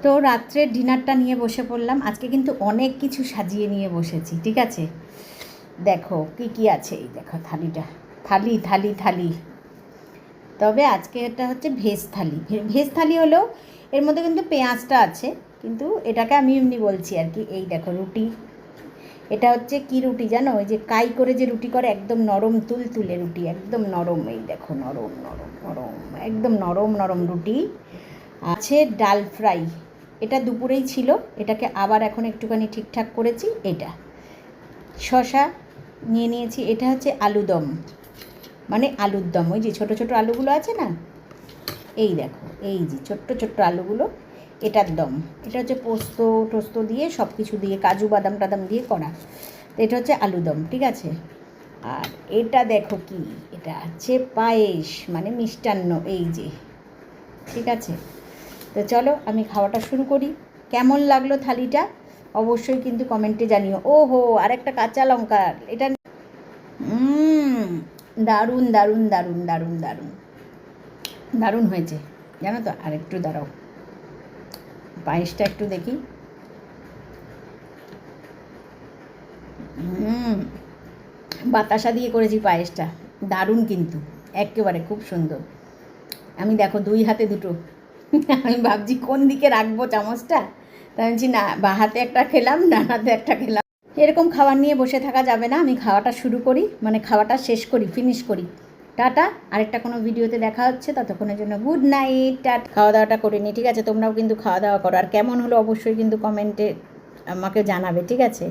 তো রাত্রের ডিনারটা নিয়ে বসে পড়লাম। আজকে কিন্তু অনেক কিছু সাজিয়ে নিয়ে বসেছি, ঠিক আছে? দেখো কি কি আছে, এই দেখো থালিটা, থালি থালি থালি। তবে আজকে এটা হচ্ছে ভেজ থালি। ভেজ থালি হলেও এর মধ্যে কিন্তু পেঁয়াজটা আছে, কিন্তু এটাকে আমি এমনি বলছি আর কি। এই দেখো রুটি, এটা হচ্ছে কি রুটি জানো? ওই যে কাই করে যে রুটি করে, একদম নরম তুলতুলে রুটি, একদম নরম। এই দেখো নরম নরম নরম, একদম নরম নরম রুটি আছে। ডাল ফ্রাই, এটা দুপুরেই ছিল, এটাকে আবার এখন একটুখানি ঠিকঠাক করেছি। এটা শশা নিয়ে নিয়েছি। এটা হচ্ছে আলুদম, মানে আলুর দম, ওই যে ছোটো ছোটো আলুগুলো আছে না, এই দেখো এই যে ছোট্ট ছোট্ট আলুগুলো, এটার দম। এটা হচ্ছে পোস্ত টোস্ত দিয়ে, সব কিছু দিয়ে, কাজু বাদাম টাদাম দিয়ে করা। তো এটা হচ্ছে আলুদম, ঠিক আছে? আর এটা দেখো কি, এটা হচ্ছে পায়েস, মানে মিষ্টান্ন, এই যে, ঠিক আছে? তো চলো আমি খাওয়াটা শুরু করি। কেমন লাগলো থালিটা অবশ্যই কিন্তু কমেন্টে জানিও। ও হো, আরেকটা কাঁচা লঙ্কা, এটা দারুণ দারুণ দারুণ দারুণ দারুণ দারুণ হয়েছে, জানো তো? আর একটু দাঁড়াও, পায়েসটা একটু দেখি। বাতাসা দিয়ে করেছি পায়েসটা, দারুণ কিন্তু, একেবারে খুব সুন্দর। আমি দেখো দুই হাতে দুটো, আমি ভাবছি কোন দিকে রাখবো চামচটা, তাই বলছি না, বা হাতে একটা খেলাম, ডান হাতে একটা খেলাম। এরকম খাবার নিয়ে বসে থাকা যাবে না, আমি খাওয়াটা শুরু করি, মানে খাওয়াটা শেষ করি, ফিনিশ করি। টাটা, আরেকটা কোনো ভিডিওতে দেখা হচ্ছে, ততক্ষণের জন্য গুড নাইট। টাটা। খাওয়া দাওয়াটা করে নিই, ঠিক আছে? তোমরাও কিন্তু খাওয়া দাওয়া করো, আর কেমন হলো অবশ্যই কিন্তু কমেন্টে আমাকে জানাবে, ঠিক আছে?